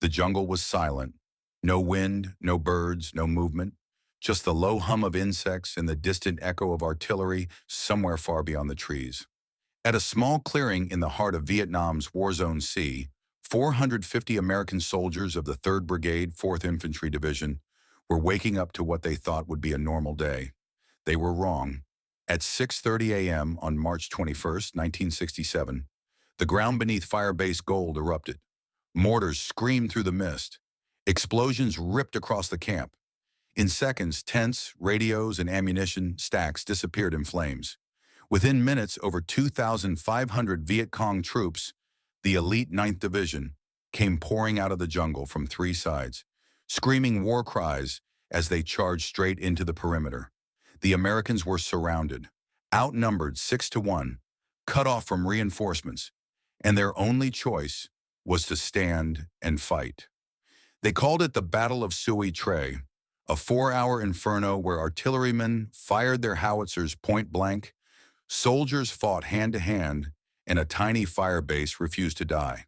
The jungle was silent. No wind, no birds, no movement. Just the low hum of insects and the distant echo of artillery somewhere far beyond the trees. At a small clearing in the heart of Vietnam's war-zone sea, 450 American soldiers of the 3rd Brigade, 4th Infantry Division, were waking up to what they thought would be a normal day. They were wrong. At 6:30 a.m. on March 21, 1967, the ground beneath Firebase Gold erupted. Mortars screamed through the mist. Explosions ripped across the camp. In seconds, tents, radios, and ammunition stacks disappeared in flames. Within minutes, over 2,500 Viet Cong troops, the elite 9th Division, came pouring out of the jungle from 3 sides, screaming war cries as they charged straight into the perimeter. The Americans were surrounded, outnumbered 6-1, cut off from reinforcements, and their only choice was to stand and fight. They called it the Battle of Soui Tre, a 4-hour inferno where artillerymen fired their howitzers point blank, soldiers fought hand-to-hand, and a tiny fire base refused to die.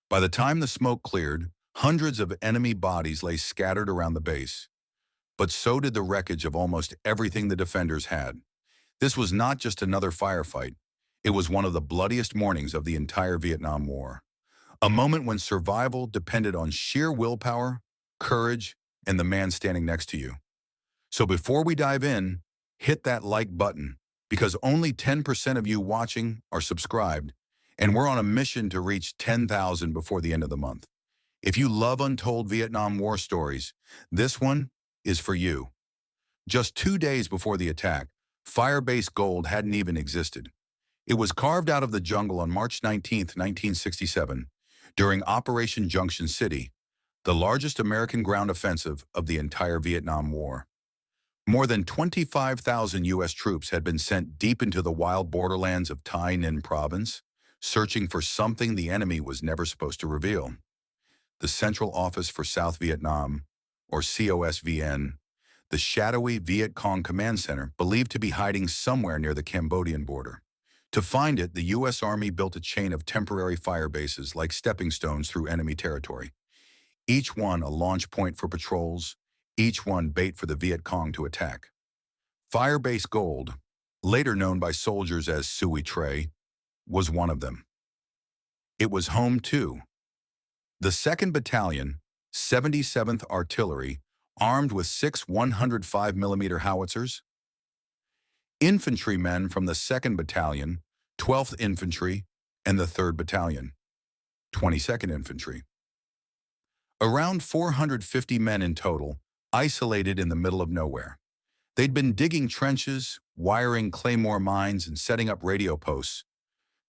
By the time the smoke cleared, hundreds of enemy bodies lay scattered around the base. But so did the wreckage of almost everything the defenders had. This was not just another firefight. It was one of the bloodiest mornings of the entire Vietnam War. A moment when survival depended on sheer willpower, courage, and the man standing next to you. So before we dive in, hit that like button, because only 10% of you watching are subscribed, and we're on a mission to reach 10,000 before the end of the month. If you love untold Vietnam War stories, this one is for you. Just 2 days before the attack, Firebase Gold hadn't even existed. It was carved out of the jungle on March 19, 1967, during Operation Junction City, the largest American ground offensive of the entire Vietnam War. More than 25,000 U.S. troops had been sent deep into the wild borderlands of Tay Ninh province, searching for something the enemy was never supposed to reveal. The Central Office for South Vietnam, or COSVN, the shadowy Viet Cong command center believed to be hiding somewhere near the Cambodian border. To find it, the U.S. Army built a chain of temporary fire bases like stepping stones through enemy territory. Each one a launch point for patrols, each one bait for the Viet Cong to attack. Firebase Gold, later known by soldiers as Soui Tre, was one of them. It was home too. The 2nd Battalion, 77th Artillery, armed with 6 105mm howitzers. Infantrymen from the 2nd Battalion, 12th Infantry, and the 3rd Battalion, 22nd Infantry. Around 450 men in total, isolated in the middle of nowhere. They'd been digging trenches, wiring claymore mines, and setting up radio posts,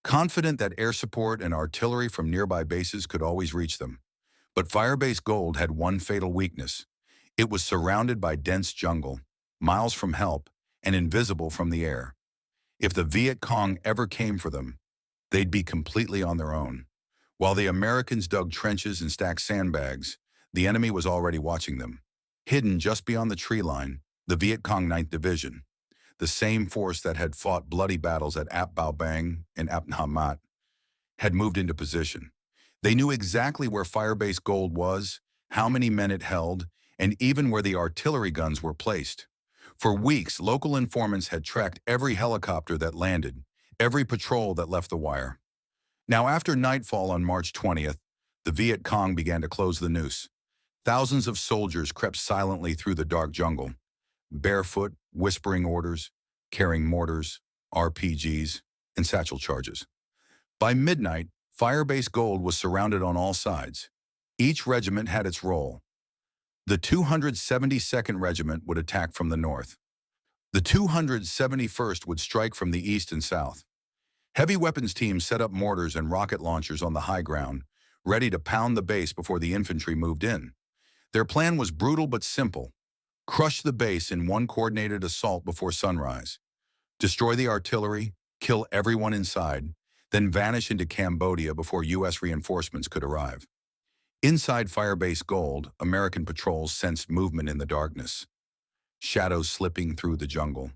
confident that air support and artillery from nearby bases could always reach them. But Firebase Gold had one fatal weakness. It was surrounded by dense jungle, miles from help, and invisible from the air. If the Viet Cong ever came for them, they'd be completely on their own. While the Americans dug trenches and stacked sandbags, the enemy was already watching them. Hidden just beyond the tree line, the Viet Cong 9th Division, the same force that had fought bloody battles at Ap Bao Bang and Ap Nha Mat, had moved into position. They knew exactly where Firebase Gold was, how many men it held, and even where the artillery guns were placed. For weeks, local informants had tracked every helicopter that landed, every patrol that left the wire. Now, after nightfall on March 20th, the Viet Cong began to close the noose. Thousands of soldiers crept silently through the dark jungle, barefoot, whispering orders, carrying mortars, RPGs, and satchel charges. By midnight, Firebase Gold was surrounded on all sides. Each regiment had its role. The 272nd Regiment would attack from the north. The 271st would strike from the east and south. Heavy weapons teams set up mortars and rocket launchers on the high ground, ready to pound the base before the infantry moved in. Their plan was brutal but simple. Crush the base in one coordinated assault before sunrise. Destroy the artillery, kill everyone inside, then vanish into Cambodia before U.S. reinforcements could arrive. Inside Firebase Gold, American patrols sensed movement in the darkness. Shadows slipping through the jungle.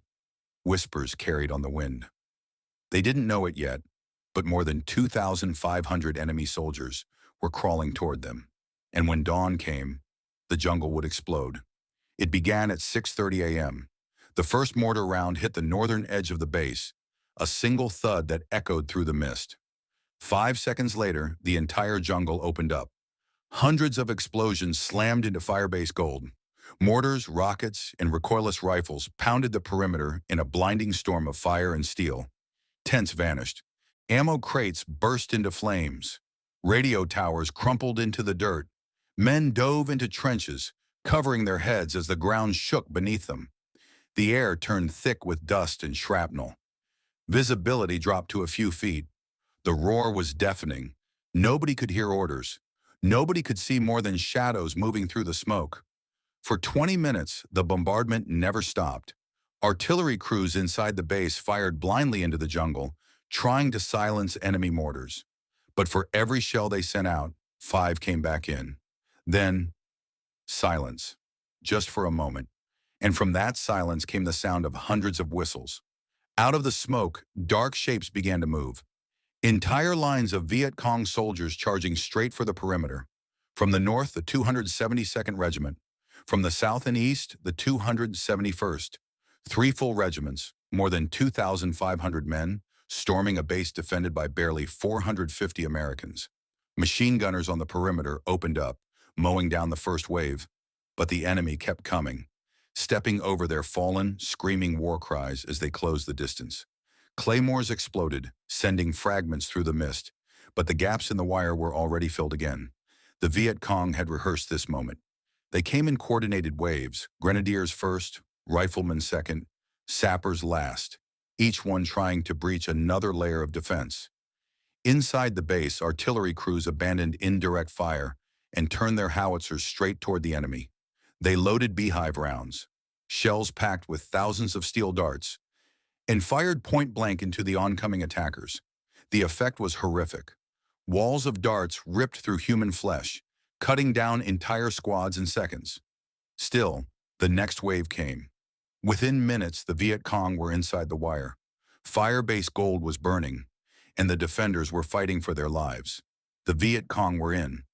Whispers carried on the wind. They didn't know it yet, but more than 2,500 enemy soldiers were crawling toward them. And when dawn came, the jungle would explode. It began at 6:30 a.m. The first mortar round hit the northern edge of the base, a single thud that echoed through the mist. 5 seconds later, the entire jungle opened up. Hundreds of explosions slammed into Firebase Gold. Mortars, rockets, and recoilless rifles pounded the perimeter in a blinding storm of fire and steel. Tents vanished. Ammo crates burst into flames. Radio towers crumpled into the dirt. Men dove into trenches, covering their heads as the ground shook beneath them. The air turned thick with dust and shrapnel. Visibility dropped to a few feet. The roar was deafening. Nobody could hear orders. Nobody could see more than shadows moving through the smoke. For 20 minutes, the bombardment never stopped. Artillery crews inside the base fired blindly into the jungle, trying to silence enemy mortars. But for every shell they sent out, 5 came back in. Then, silence, just for a moment. And from that silence came the sound of hundreds of whistles. Out of the smoke, dark shapes began to move. Entire lines of Viet Cong soldiers charging straight for the perimeter. From the north, the 272nd Regiment. From the south and east, the 271st. 3 full regiments, more than 2,500 men, storming a base defended by barely 450 Americans. Machine gunners on the perimeter opened up, mowing down the first wave. But the enemy kept coming, stepping over their fallen, screaming war cries as they closed the distance. Claymores exploded, sending fragments through the mist, but the gaps in the wire were already filled again. The Viet Cong had rehearsed this moment. They came in coordinated waves, grenadiers first, riflemen second, sappers last, each one trying to breach another layer of defense. Inside the base, artillery crews abandoned indirect fire and turned their howitzers straight toward the enemy. They loaded beehive rounds, shells packed with thousands of steel darts, and fired point-blank into the oncoming attackers. The effect was horrific. Walls of darts ripped through human flesh, cutting down entire squads in seconds. Still, the next wave came. Within minutes, the Viet Cong were inside the wire. Firebase Gold was burning, and the defenders were fighting for their lives. The Viet Cong were in.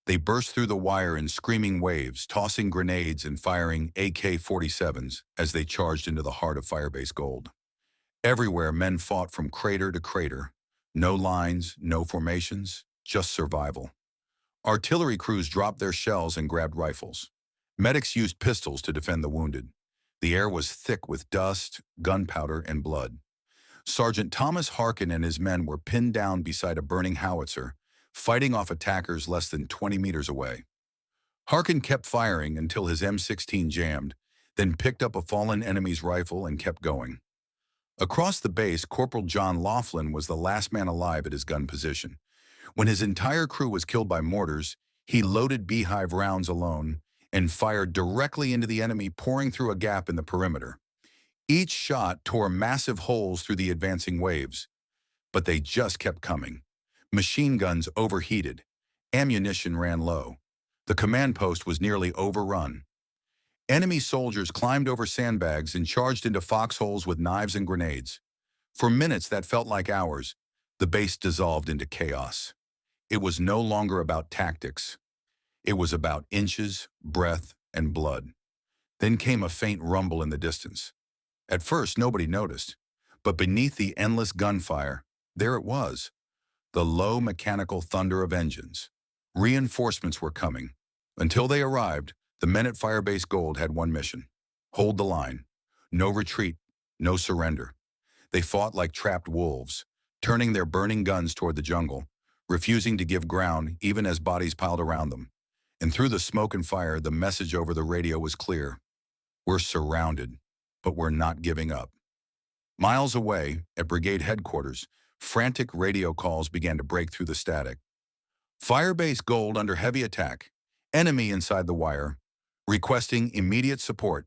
They burst through the wire in screaming waves, tossing grenades and firing AK-47s as they charged into the heart of Firebase Gold. Everywhere, men fought from crater to crater. No lines, no formations, just survival. Artillery crews dropped their shells and grabbed rifles. Medics used pistols to defend the wounded. The air was thick with dust, gunpowder, and blood. Sergeant Thomas Harkin and his men were pinned down beside a burning howitzer, fighting off attackers less than 20 meters away. Harkin kept firing until his M16 jammed, then picked up a fallen enemy's rifle and kept going. Across the base, Corporal John Laughlin was the last man alive at his gun position. When his entire crew was killed by mortars, he loaded beehive rounds alone and fired directly into the enemy pouring through a gap in the perimeter. Each shot tore massive holes through the advancing waves, but they just kept coming. Machine guns overheated. Ammunition ran low. The command post was nearly overrun. Enemy soldiers climbed over sandbags and charged into foxholes with knives and grenades. For minutes that felt like hours, the base dissolved into chaos. It was no longer about tactics. It was about inches, breath, and blood. Then came a faint rumble in the distance. At first, nobody noticed, but beneath the endless gunfire, there it was, the low mechanical thunder of engines. Reinforcements were coming. Until they arrived, the men at Firebase Gold had one mission: hold the line. No retreat, no surrender. They fought like trapped wolves, turning their burning guns toward the jungle, refusing to give ground even as bodies piled around them. And through the smoke and fire, the message over the radio was clear: we're surrounded, but we're not giving up. Miles away, at Brigade headquarters, frantic radio calls began to break through the static. Firebase Gold under heavy attack. Enemy inside the wire. Requesting immediate support.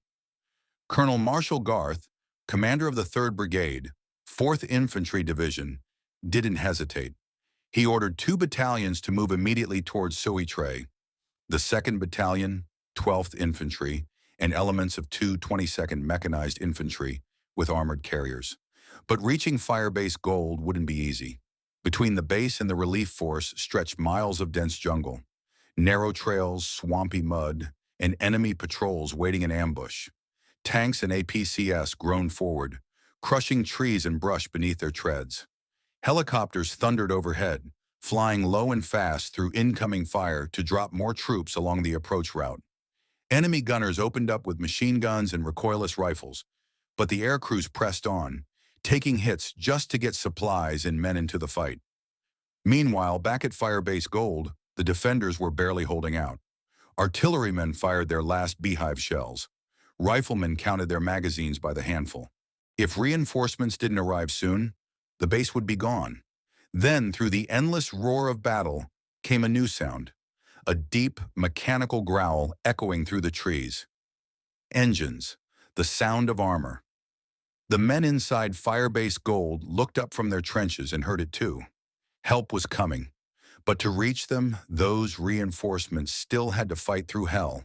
Colonel Marshall Garth, commander of the 3rd Brigade, 4th Infantry Division, didn't hesitate. He ordered 2 battalions to move immediately towards Soui Tre. The 2nd Battalion, 12th Infantry, and elements of 2 22nd Mechanized Infantry with armored carriers. But reaching Firebase Gold wouldn't be easy. Between the base and the relief force stretched miles of dense jungle. Narrow trails, swampy mud, and enemy patrols waiting in ambush. Tanks and APCS groaned forward, crushing trees and brush beneath their treads. Helicopters thundered overhead, flying low and fast through incoming fire to drop more troops along the approach route. Enemy gunners opened up with machine guns and recoilless rifles, but the air crews pressed on, taking hits just to get supplies and men into the fight. Meanwhile, back at Firebase Gold, the defenders were barely holding out. Artillerymen fired their last beehive shells. Riflemen counted their magazines by the handful. If reinforcements didn't arrive soon, the base would be gone. Then, through the endless roar of battle, came a new sound, a deep, mechanical growl echoing through the trees. Engines, the sound of armor. The men inside Firebase Gold looked up from their trenches and heard it too. Help was coming, but to reach them, those reinforcements still had to fight through hell.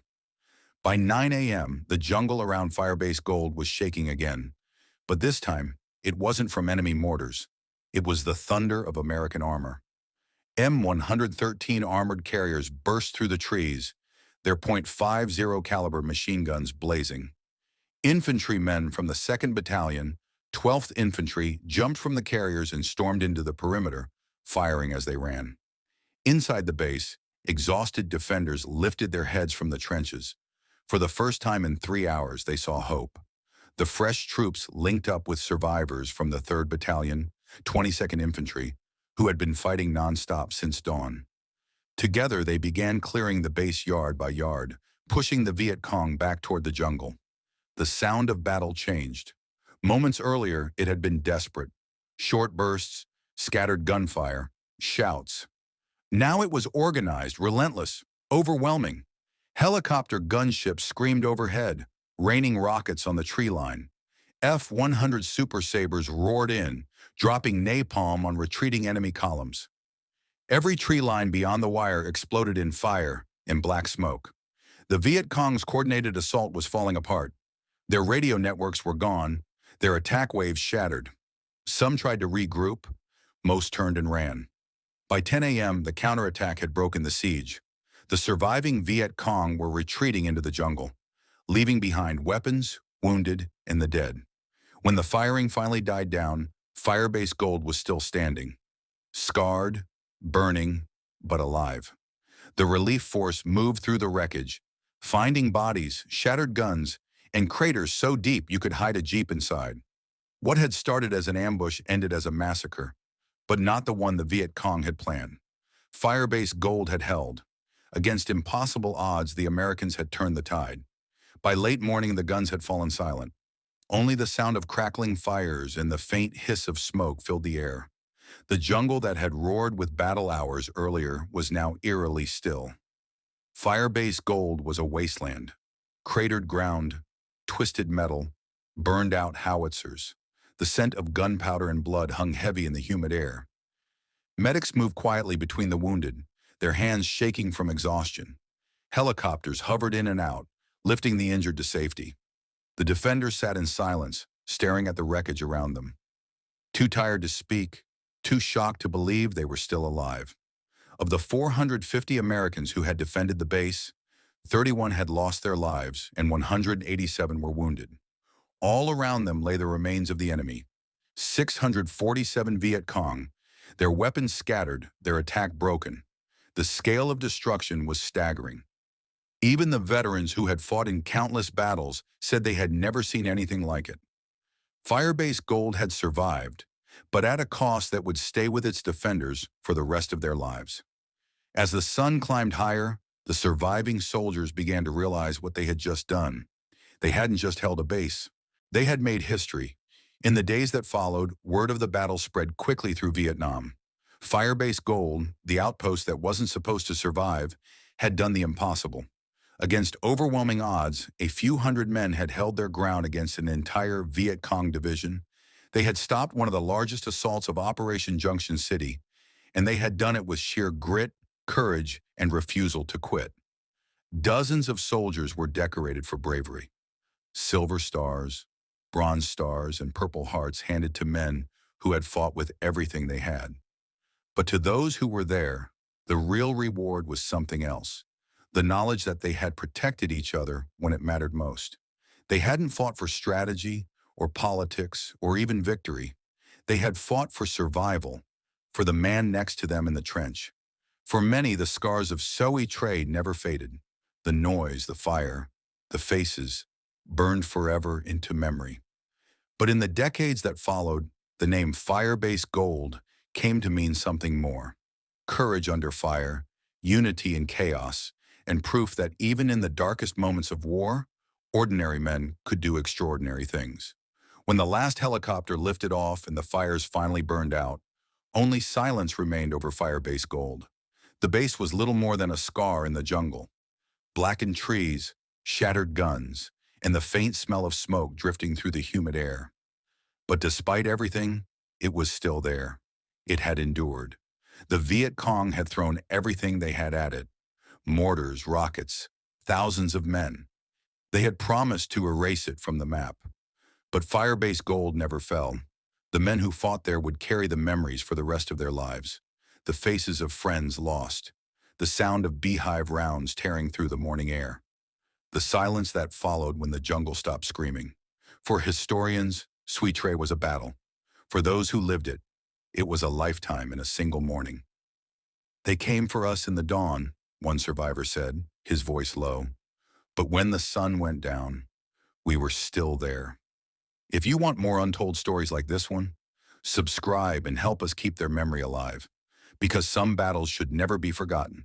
By 9 a.m., the jungle around Firebase Gold was shaking again, but this time, it wasn't from enemy mortars. It was the thunder of American armor. M113 armored carriers burst through the trees, their .50 caliber machine guns blazing. Infantrymen from the 2nd Battalion, 12th Infantry, jumped from the carriers and stormed into the perimeter, firing as they ran. Inside the base, exhausted defenders lifted their heads from the trenches. For the first time in 3 hours, they saw hope. The fresh troops linked up with survivors from the 3rd Battalion, 22nd Infantry, who had been fighting nonstop since dawn. Together, they began clearing the base yard by yard, pushing the Viet Cong back toward the jungle. The sound of battle changed. Moments earlier, it had been desperate. Short bursts, scattered gunfire, shouts. Now it was organized, relentless, overwhelming. Helicopter gunships screamed overhead, raining rockets on the tree line. F-100 Super Sabres roared in, dropping napalm on retreating enemy columns. Every tree line beyond the wire exploded in fire and black smoke. The Viet Cong's coordinated assault was falling apart. Their radio networks were gone, their attack waves shattered. Some tried to regroup, most turned and ran. By 10 a.m., the counterattack had broken the siege. The surviving Viet Cong were retreating into the jungle, leaving behind weapons, wounded, and the dead. When the firing finally died down, Firebase Gold was still standing. Scarred, burning, but alive. The relief force moved through the wreckage, finding bodies, shattered guns, and craters so deep you could hide a jeep inside. What had started as an ambush ended as a massacre, but not the one the Viet Cong had planned. Firebase Gold had held. Against impossible odds, the Americans had turned the tide. By late morning, the guns had fallen silent. Only the sound of crackling fires and the faint hiss of smoke filled the air. The jungle that had roared with battle hours earlier was now eerily still. Firebase Gold was a wasteland. Cratered ground, twisted metal, burned out howitzers. The scent of gunpowder and blood hung heavy in the humid air. Medics moved quietly between the wounded, their hands shaking from exhaustion. Helicopters hovered in and out, lifting the injured to safety. The defenders sat in silence, staring at the wreckage around them. Too tired to speak, too shocked to believe they were still alive. Of the 450 Americans who had defended the base, 31 had lost their lives and 187 were wounded. All around them lay the remains of the enemy. 647 Viet Cong, their weapons scattered, their attack broken. The scale of destruction was staggering. Even the veterans who had fought in countless battles said they had never seen anything like it. Firebase Gold had survived, but at a cost that would stay with its defenders for the rest of their lives. As the sun climbed higher, the surviving soldiers began to realize what they had just done. They hadn't just held a base. They had made history. In the days that followed, word of the battle spread quickly through Vietnam. Firebase Gold, the outpost that wasn't supposed to survive, had done the impossible. Against overwhelming odds, a few hundred men had held their ground against an entire Viet Cong division. They had stopped one of the largest assaults of Operation Junction City, and they had done it with sheer grit, courage, and refusal to quit. Dozens of soldiers were decorated for bravery. Silver stars, bronze stars, and purple hearts handed to men who had fought with everything they had. But to those who were there, The real reward was something else. The knowledge that they had protected each other when it mattered most. They hadn't fought for strategy or politics or even victory. They had fought for survival, for the man next to them in the trench. For many, the scars of Soui Tre never faded. The noise, the fire, the faces, burned forever into memory. But in the decades that followed, the name Firebase Gold came to mean something more. Courage under fire, unity in chaos, and proof that even in the darkest moments of war, ordinary men could do extraordinary things. When the last helicopter lifted off and the fires finally burned out, only silence remained over Firebase Gold. The base was little more than a scar in the jungle. Blackened trees, shattered guns, and the faint smell of smoke drifting through the humid air. But despite everything, it was still there. It had endured. The Viet Cong had thrown everything they had at it. Mortars, rockets, thousands of men. They had promised to erase it from the map. But Firebase Gold never fell. The men who fought there would carry the memories for the rest of their lives. The faces of friends lost. The sound of beehive rounds tearing through the morning air. The silence that followed when the jungle stopped screaming. For historians, Soui Tre was a battle. For those who lived it, it was a lifetime in a single morning. They came for us in the dawn, one survivor said, his voice low. But when the sun went down, we were still there. If you want more untold stories like this one, subscribe and help us keep their memory alive. Because some battles should never be forgotten.